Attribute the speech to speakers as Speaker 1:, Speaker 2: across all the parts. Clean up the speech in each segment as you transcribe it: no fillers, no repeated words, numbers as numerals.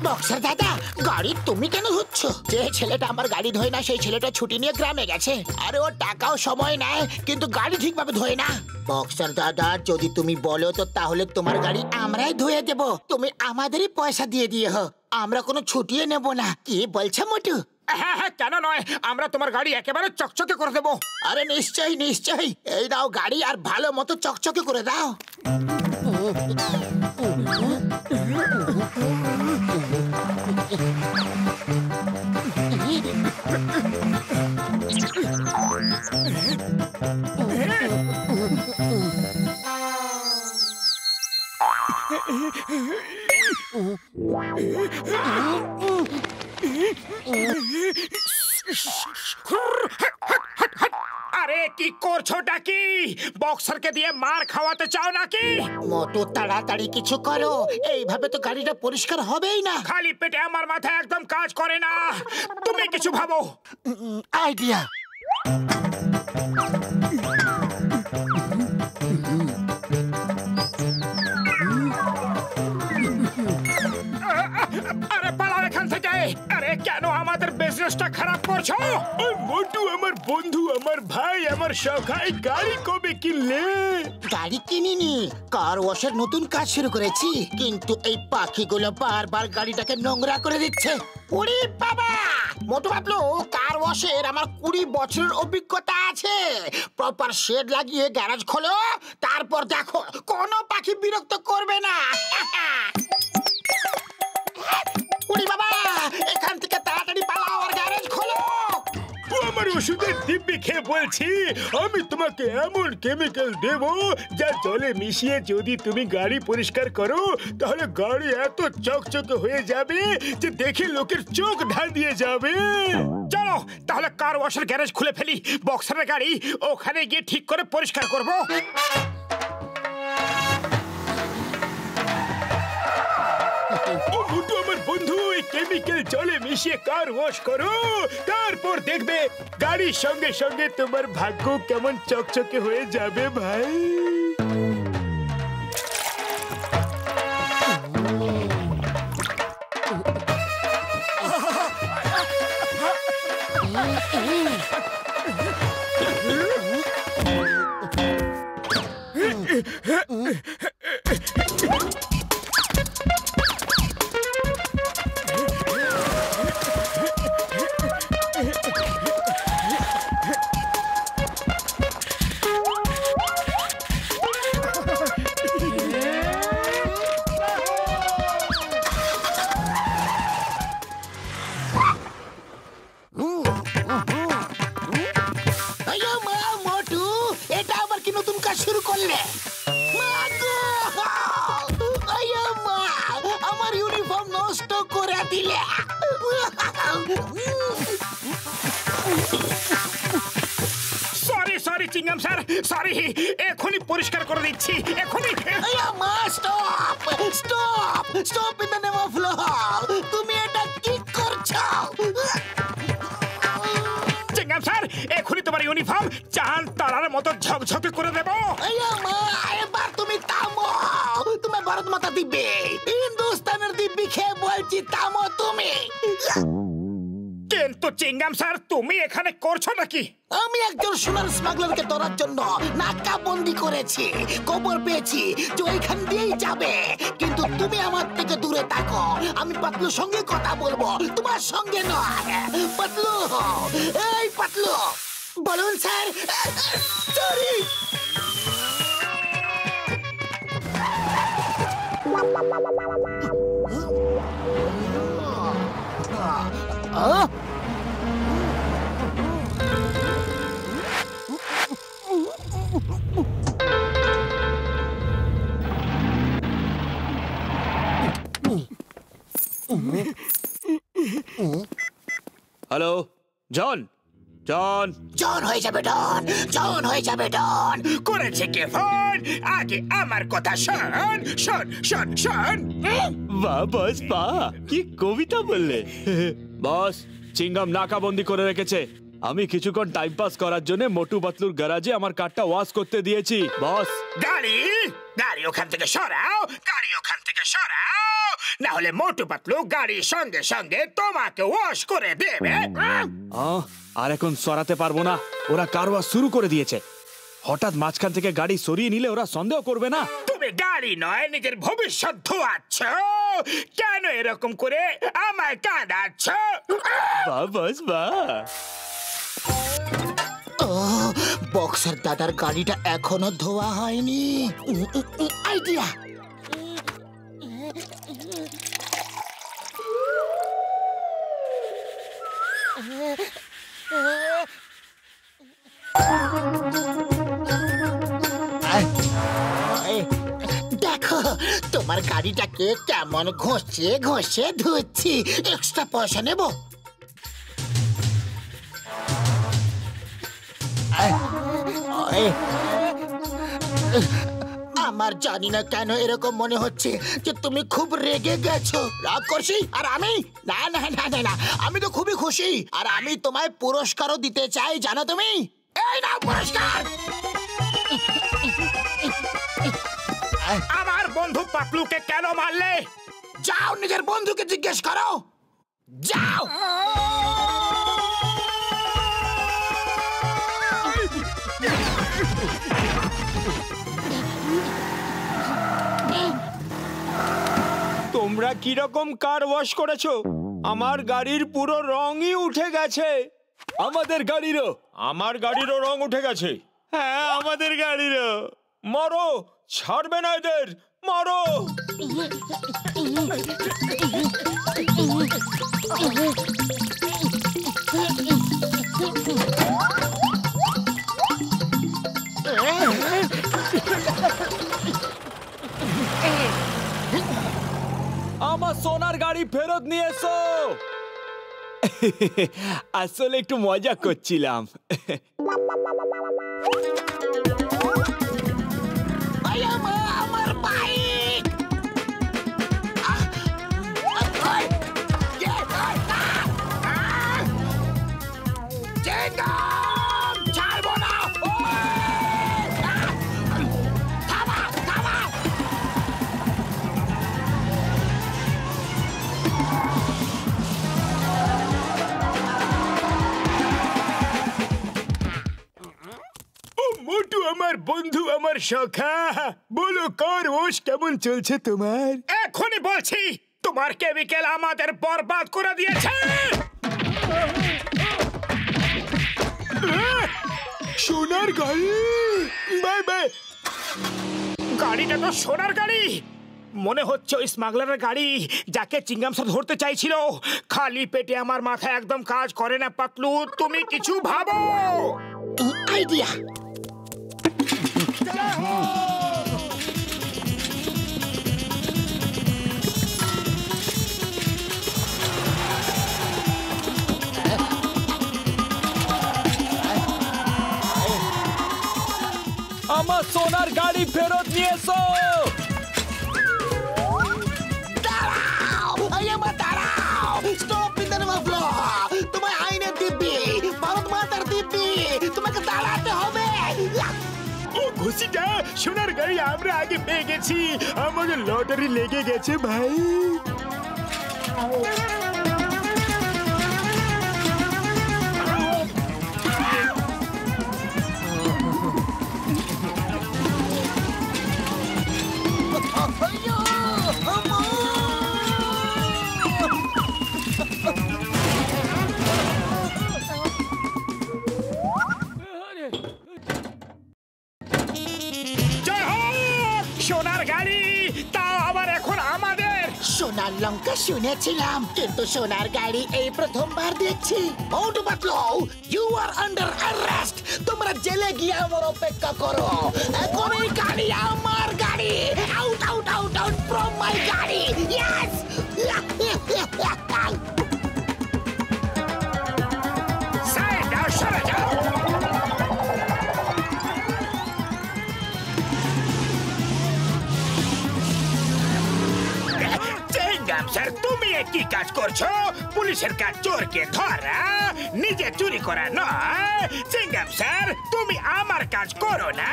Speaker 1: Boxer দাদা, গাড়ি তুমি কেন ধুচ্ছ? যে ছেলেটা আমার গাড়ি ধোয় না সেই ছেলেটা ছুটি নিয়ে গ্রামে গেছে। আরে ও টাকাও সময় নেয় কিন্তু গাড়ি ঠিকভাবে ধোয় না। বক্সার দাদা, যদি তুমি বলো তো তাহলে তোমার গাড়ি আমরাই ধুয়ে দেব। তুমি আমাদেরই পয়সা দিয়ে দিও, আমরা কোনো ছুটিয়ে নেব না। কি বলছো মোটু?
Speaker 2: হ্যাঁ হ্যাঁ, কেন নয়, আমরা তোমার গাড়ি একেবারে চকচকে করে দেবো।
Speaker 1: আরে নিশ্চয়ই নিশ্চয়ই, এই দাও গাড়ি আর ভালো মতো চকচকে করে দাও।
Speaker 2: আরে কি করছোটা কি? বক্সারকে দিয়ে মার খাওয়াতে চাও নাকি?
Speaker 1: মোটু তাড়াতাড়ি কিছু করো, এইভাবে তো গাড়িটা পরিষ্কার হবেই না।
Speaker 2: খালি পেটে আমার মাথা একদম কাজ করে না, তুমি কিছু ভাবো।
Speaker 1: আইডিয়া।
Speaker 2: আরে পালাও এখান থেকে। আরে কেন আমাদের বিজনেসটা খারাপ করছো? মোটু আমার বন্ধু, আমার ভাই, আমার সখাই গাড়ি কবে কিনলে?
Speaker 1: গাড়ি কিনিনি, কার ওয়াশের নতুন কাজ শুরু করেছি, কিন্তু এই পাখিগুলো বারবার গাড়িটাকে নোংরা করে দিচ্ছে। ওরে বাবা, মোটু ভাবলো কার ওয়াশের আমার 20 বছরের অভিজ্ঞতা আছে। প্রপার শেড লাগিয়ে গ্যারেজ খোলো, তারপর দেখো কোনো পাখি বিরক্ত করবে না। ওরে বাবা, এখান থেকে তাড়াতাড়ি পালাও আর গ্যারেজ খোলো।
Speaker 2: আমার ওষুধের দিব্যি খেয়ে বলছি, আমি তোমাকে এমন কেমিক্যাল দেব যা জলে মিশিয়ে যদি তুমি গাড়ি পরিষ্কার করো তাহলে গাড়ি এত চকচকে হয়ে যাবে যে দেখে লোকের চোখ ঢাল দিয়ে যাবে। চলো তাহলে কার ওয়াশের গ্যারেজ খুলে ফেলি, বক্সারের গাড়ি ওখানে গিয়ে ঠিক করে পরিষ্কার করব। ও মোটু আমার বন্ধু, এই কেমিক্যাল জলে মিশিয়ে কার ওয়াশ করো, তারপর দেখবে গাড়ির সঙ্গে সঙ্গে তোমার ভাগ্য কেমন চকচকে হয়ে যাবে ভাই।
Speaker 1: মোটু, এটা আবার কি নতুন কাজ শুরু করলে? আমার ইউনিফর্ম নষ্ট করে দিলে।
Speaker 2: Sorry sorry chewing gum sir, sorry, এখনই পরিষ্কার করে দিচ্ছি, এখনই।
Speaker 1: Stop stop stop in the name of law. তুমি এটা কি করছো?
Speaker 2: চিংগাম স্যার, এখনই তোমার ইউনিফর্ম চাঁদ তারার মতো ঝকঝকে করে দেবো।
Speaker 1: এবার তুমি থামো, তুমি ভারত মাতা দিব্যি, হিন্দুস্তানের দিব্যি খেয়ে বলছি থামো তুমি।
Speaker 2: কিন্তু চিংগাম স্যার, তুমি এখানে করছো নাকি?
Speaker 1: আমি একজন সোনার স্মাগলারকে ধরার জন্য নাকাবন্দি করেছি। খবর পেয়েছি যে ওইখান দিয়েই যাবে, কিন্তু তুমি আমার থেকে দূরে থাকো। আমি পাতলুর সঙ্গে কথা বলবো, তোমার সঙ্গে নয়। পাতলু, এই পাতলু, বলুন স্যার। সরি।
Speaker 3: হ্যালো, জন জন
Speaker 1: জন হয়ে যাবে ডন, জন হয়ে যাবে ডন।
Speaker 2: করেছে কে ফোন? আগে আমার কথা শোন, শোন শোন শোন।
Speaker 3: বাহ বস বাহ, কি কবিতা বললে। বস, চিংগাম নাকাবন্দি করে রেখেছে, আমি কিছুক্ষণ টাইম পাস করার জন্য মোটু পাতলুর গ্যারাজে আমার কারটা ওয়াশ করতে দিয়েছি বস।
Speaker 2: গাড়ি গাড়ি ওখান থেকে সরাও, গাড়ি ওখান থেকে সরাও, না হলে মোটু পাতলু গাড়ির সঙ্গে সঙ্গে তোমাকে ওয়াশ করে দেবে।
Speaker 3: আর এখন সরাতে পারবো না, ওরা কার ওয়াশ শুরু করে দিয়েছে। হঠাৎ মাঝখান থেকে গাড়ি সরিয়ে নিলে ওরা সন্দেহ করবে না।
Speaker 2: তুমি গাড়ি নয় নিজের ভবিষ্যৎ ধোয়াচ্ছ, কেন এরকম করে আমায় কাঁদাচ্ছ?
Speaker 3: বস বা
Speaker 1: বক্সার দাদার গাড়িটা এখনো ধোয়া হয়নি। আইডিয়া, দেখো তোমার গাড়িটাকে কেমন ঘষে ঘষে ধুচ্ছি। এক্সট্রা পয়সা নেব? আমার জানি না কেন এরকম মনে হচ্ছে যে তুমি খুব রেগে গেছো। রাগ করছি? আর আমি না না না না না, আমি তো খুবই খুশি। আর আমি তোমায় পুরস্কারও দিতে চাই, জানো তুমি? এই নাও পুরস্কার।
Speaker 2: আমার বন্ধু পাতলুকে কেন মারলে?
Speaker 1: যাও নিজের বন্ধুকে জিজ্ঞেস করো, যাও।
Speaker 3: তোমরা কিরকম কার ওয়াশ করেছো? আমার গাড়ির পুরো রঙই উঠে গেছে। আমাদের গাড়িরও? আমার গাড়িরও রং উঠে গেছে। হ্যাঁ, আমাদের গাড়িরও। মারো, ছাড়বে না এদের, মারো। আমার সোনার গাড়ি ফেরত নিয়ে এসো। আসলে একটু মজা করছিলাম।
Speaker 1: আমার বাইক। ছাড়বো না। থামা থামা।
Speaker 2: মোটু আমার বন্ধু, আমার সখা, বলো কার ওয়াশ কেমন চলছে তোমার? এখনই বলছি, তোমার কেমিক্যাল আমাদের বরবাদ করে দিয়েছে। সোনার গাড়ি? Bye bye. গাড়িটা তো সোনার গাড়ি। মনে হচ্ছে ওই স্মাগলারের গাড়ি, যাকে চিংগাম স্যার ধরতে চাইছিল। খালি পেটে আমার মাথা একদম কাজ করে না পাতলু, তুমি কিছু ভাবো।
Speaker 1: আইডিয়া।
Speaker 3: আমার সোনার গাড়ি ফেরত নিয়ে এসো।
Speaker 1: দাঁড়াও, আমার দাঁড়াও। Stop in the floor. তোমার আইনের দিব্যি, ভারত মাতার দিব্যি, তোমাকে দাঁড়াতে হবে।
Speaker 2: ও ঘুষিটা, সোনার গাড়ি আমরা আগে পেয়ে গেছি। আমাদের লটারি লেগে গেছে ভাই। সোনার গাড়ি, তাও আবার এখন আমাদের।
Speaker 1: সোনার লঙ্কা শুনেছিলাম, কিন্তু সোনার গাড়ি এই প্রথমবার দেখছি। Motu Patlu, you are under arrest. তোমরা জেলে গিয়ে আমার অপেক্ষা করো। এখন এই গাড়ি আমার গাড়ি। Out out out out from my গাড়ি। ইয়েস।
Speaker 2: স্যার তুমি কি কাজ করছো? পুলিশের কাজ চোরকে ধরা, নিজে চুরি করা নয়। চিঙ্গাম স্যার তুমি আমার কাজ করো না,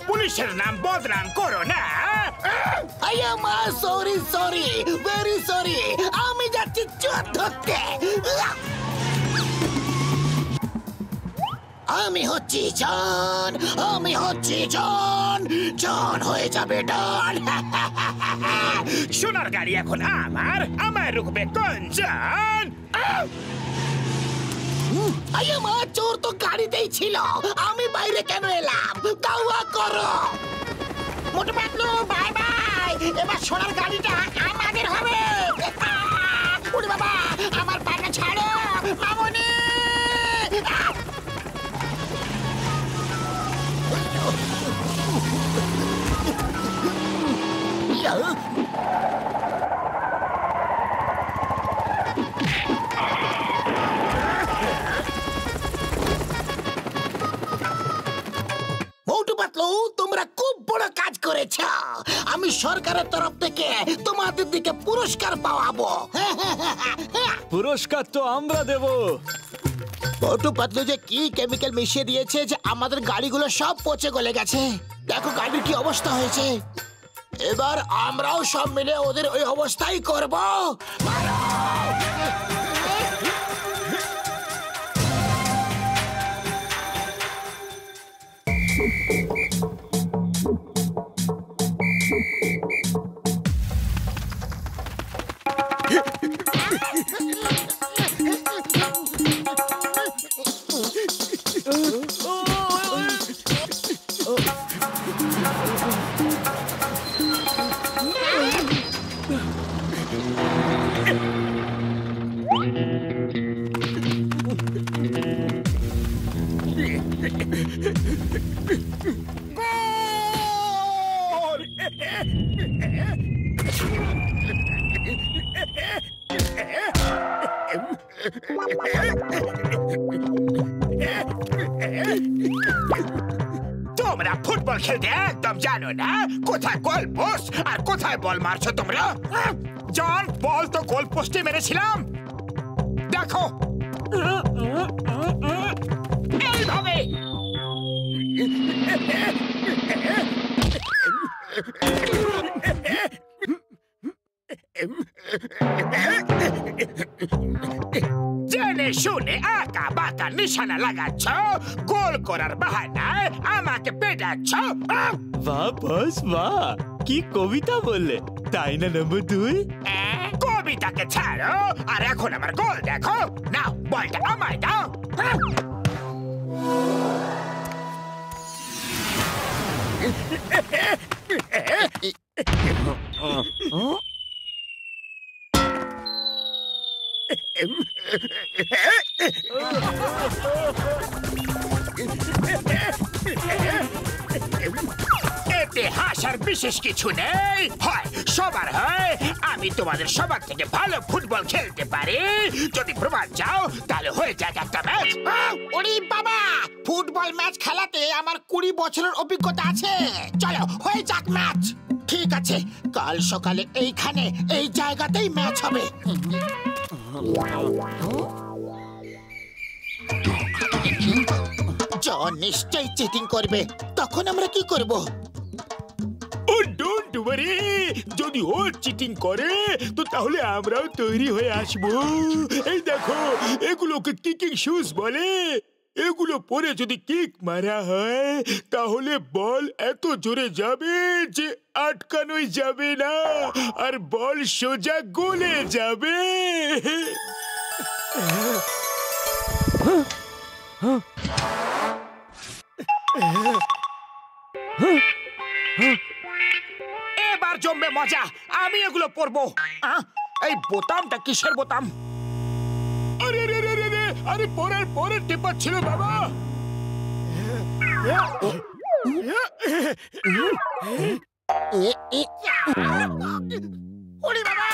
Speaker 2: পুলিশের নাম বদনাম করো না।
Speaker 1: Sorry sorry, very sorry. আমি যাচ্ছি চোর ধরতে। আমি হচ্ছি জন, আমি হচ্ছি জন, জন হয়ে যাবে ডন।
Speaker 2: সোনার গাড়ি এখন আমার রুখবে কোন জন?
Speaker 1: চোর তো গাড়িতেই ছিল, আমি বাইরে কেন এলাম? দাওয়া করো। মোটু পাতলু বাই বাই, এবার সোনার গাড়িটা আমাদের হবে। ওরে বাবা, আমার পাটা ছাড়ো মামনি। মোটু পাতলু তোমরা খুব বড় কাজ করেছ। আমি সরকারের তরফ থেকে তোমাদের দিকে পুরস্কার পাওয়াবো।
Speaker 3: পুরস্কার তো আমরা দেব।
Speaker 1: মোটু পাতলু যে কি কেমিক্যাল মিশিয়ে দিয়েছে যে আমাদের গাড়িগুলো সব পচে গলে গেছে। দেখো গাড়ির কি অবস্থা হয়েছে। এবার আমরাও সব মিলে ওদের ওই অবস্থাই করব।
Speaker 2: তোমরা ফুটবল খেলতে একদম জানো না, কোথায় গোল পোস্ট আর কোথায় বল মারছো তোমরা? জন বল তো গোল পোস্টে মেরেছিলাম, দেখো এইভাবে। জেনে শুনে আঁকা বাঁকা নিশানা লাগাচ্ছ, গোল করার বাহানায় আমাকে পেটাচ্ছ।
Speaker 3: বাহ বস বাহ, কি কবিতা বললে তাই না নম্বর 2?
Speaker 2: কবিতাকে ছাড়ো আর এখন আমার গোল দেখো। নাও বলটা আমায় দাও। এতে হাসার বিশেষ কিছু নেই। হয় সবার হয় আমি তোমাদের সবার থেকে ভালো ফুটবল খেলতে পারি। যদি প্রমাণ চাও তাহলে হয়ে যাক একটা ম্যাচ।
Speaker 1: ওরে বাবা, ফুটবল ম্যাচ খেলাতে আমার 20 বছরের অভিজ্ঞতা আছে। চলো হয়ে যাক ম্যাচ। ঠিক আছে, কাল সকালে এইখানে এই জায়গাতেই ম্যাচ হবে। জন নিশ্চয়ই চিটিং করবে, তখন আমরা কি করব?
Speaker 2: ও ডোন্ট ওয়ারি, যদি ও চিটিং করে তো তাহলে আমরাও তৈরি হয়ে আসবো। এই দেখো, এগুলোকে কিকিং শুজ বলে। এগুলো পরে যদি কিক মারা হয় তাহলে বল এত জোরে যাবে যে আটকানোই যাবে না, আর বল সোজা গোলে যাবে। এবার জমবে মজা, আমি এগুলো পরবো। এই বোতামটা কিসের বোতাম? আরে রে রে রে রে, আরে পরের পরের টেপা ছিল বাবা।
Speaker 1: ওরে বাবা!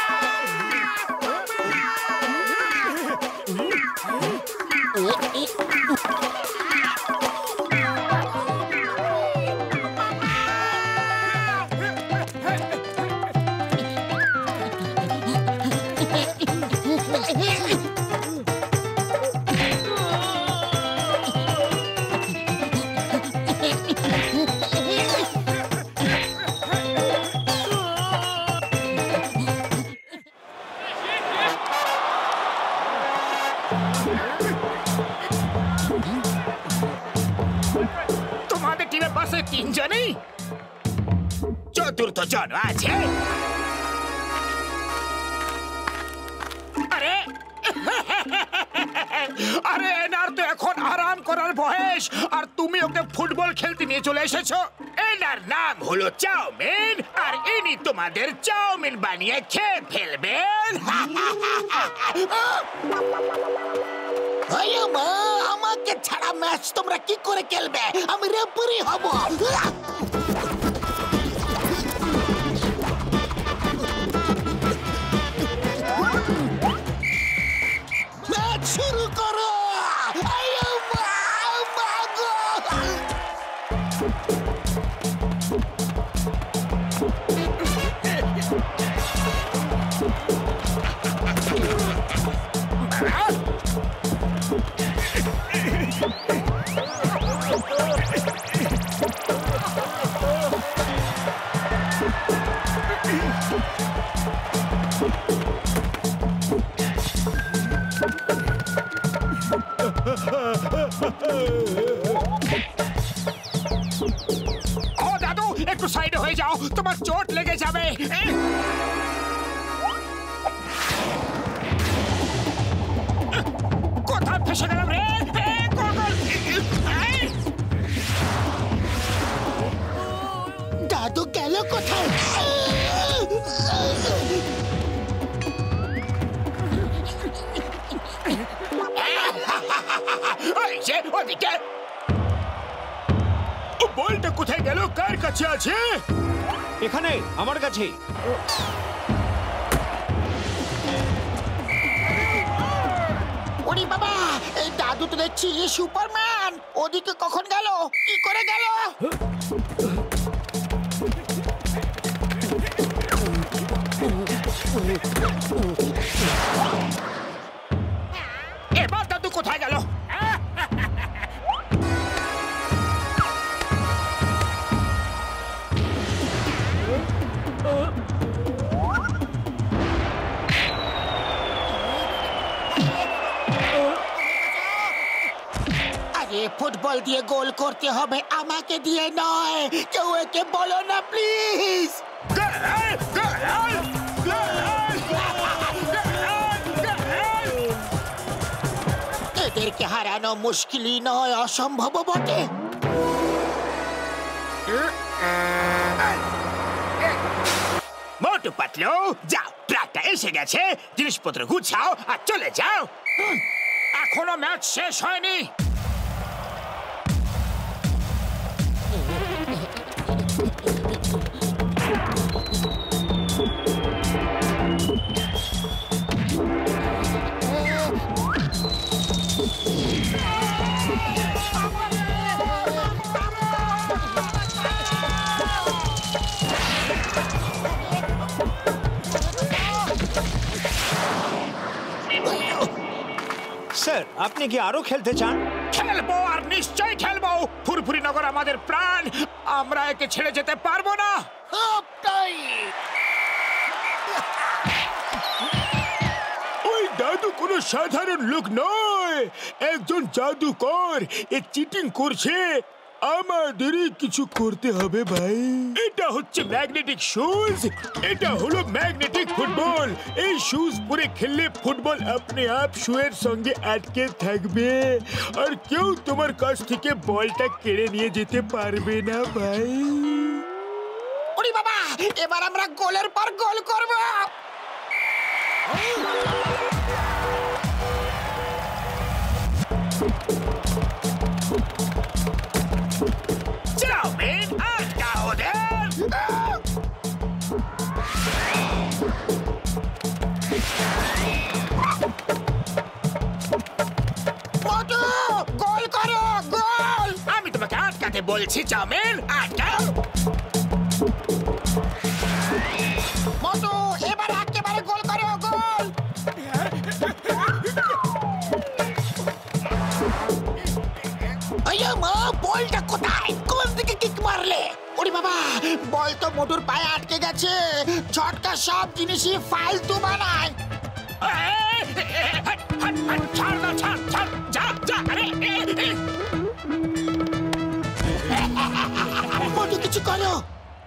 Speaker 1: তোমাদের টিমে পাশে 3 জনই, চতুর্থ জন আছে। আরে আরে এনার তো এখন আরাম করার বয়স, আর তুমি ওকে ফুটবল খেলতে নিয়ে চলে এসেছো। এনার নাম হলো চাউমিন, আর ইনি তোমাদের চাউমিন বানিয়ে খেয়ে ফেলবেন। আমাকে ছাড়া ম্যাচ তোমরা কি করে খেলবে? আমি রেফারি হব। ম্যাচ শুরু করো। ও দাদু, একটু সাইডে হয়ে যাও, তোমার চোট লেগে যাবে। কোথায় ফেসে গেলাম রে? দাদু গেল কোথায়? ওদিকে বলটা কোথায় গেল? কার কাছে আছে?
Speaker 3: এখানে আমার কাছে।
Speaker 1: ওরে বাবা, এই দাদু তো দেখছি সুপারম্যান। ওদিকে কখন গেল? কি করে গেল? এবার দাদু কোথায় গেল? আরে ফুটবল দিয়ে গোল করতে হবে, আমাকে দিয়ে নয়। কেউ একে বলো না প্লিজ। এদেরকে হারানো মুশকিলই নয়, অসম্ভব বটে। মোটু পাতলু, যাও, ট্রাকটা এসে গেছে, জিনিসপত্র গুছাও আর চলে যাও। এখনো ম্যাচ শেষ হয়নি।
Speaker 3: স্যার, আপনি কি আরো খেলতে চান?
Speaker 1: খেলবো, আর নিশ্চয়ই খেলবো। ফুরফুরি নগর আমাদের প্রাণ, আমরা একে ছেড়ে যেতে পারবো না।
Speaker 2: ওই দাদু কোনো সাধারণ লোক নয়, একজন জাদুকর। এ চিটিং করছে, আমাদেরই কিছু করতে হবে ভাই। এটা হচ্ছে ম্যাগনেটিক শুজ, এটা হলো ম্যাগনেটিক ফুটবল। এই শুজ পরে খেললে ফুটবল আপনি আপ শুয়ের সঙ্গে আটকে থাকবে, আর কেউ তোমার কাছ থেকে বলটা কেড়ে নিয়ে যেতে পারবে না ভাই।
Speaker 1: ওরে বাবা, এবার আমরা গোলের পর গোল করব। চাউমিন, আটকা ওদের। মোটু, গোল করো, গোল। আমি তোমাকে আটকাতে বলছি, চাউমিন, আটকাও। মোটু, এবার একেবারে গোল করো, গোল। মা, বলটা কোথায়? কোন দিকে কিক মারলে? ওরে বাবা, বল তো মোটুর পায়ে আটকে গেছে। ঝটকা সব জিনিসই ফালতু বানায়। ছাড় না, ছাড়, ছাড়, যা, যা। আরে মোটু কিছু করো।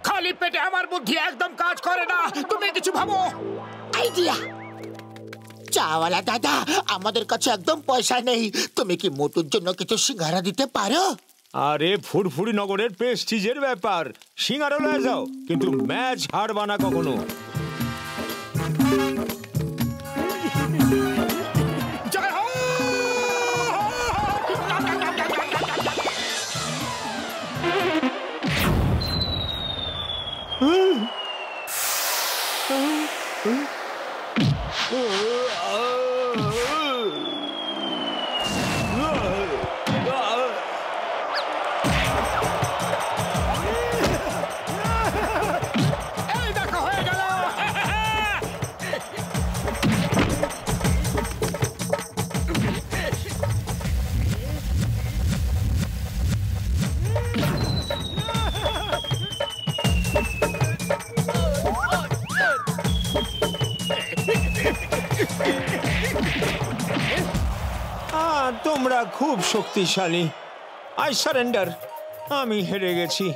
Speaker 2: খালি পেটে আমার বুদ্ধি একদম কাজ করে না, তুমি কিছু ভাবো।
Speaker 1: আইডিয়া। চাওয়ালা দাদা, আমাদের কাছে একদম পয়সা নেই, তুমি কি মোটুর জন্য কিছু সিঙ্গারা দিতে পারো?
Speaker 3: আরে ফুরফুরি নগরের প্রেস্টিজের ব্যাপার, সিঙ্গারা লয়ে যাও, কিন্তু ম্যাচ হারবা না কখনো।
Speaker 2: জয় হো! এই দেখো হয়ে গেল।
Speaker 3: তোমরা খুব শক্তিশালী। I surrender. আমি হেরে গেছি,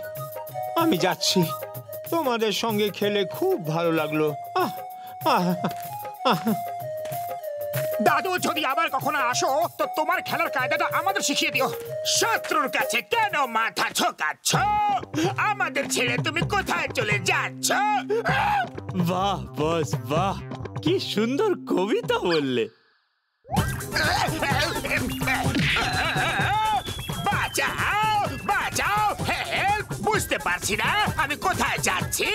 Speaker 3: আমি যাচ্ছি। তোমাদের সঙ্গে খেলে খুব ভালো লাগলো।
Speaker 2: দাদু, যদি আবার কখনো আসো তো তোমার খেলার কায়দাটা আমাদের শিখিয়ে দিও। শত্রুর কাছে কেন মাথা ঝোকাচ্ছ? আমাদের ছেড়ে তুমি কোথায় চলে যাচ্ছ?
Speaker 3: বাহ বস বাহ, কি সুন্দর কবিতা বললে।
Speaker 2: বাঁচাও বাঁচাও, হেল্প! বুঝতে পারছি না আমি কোথায় যাচ্ছি।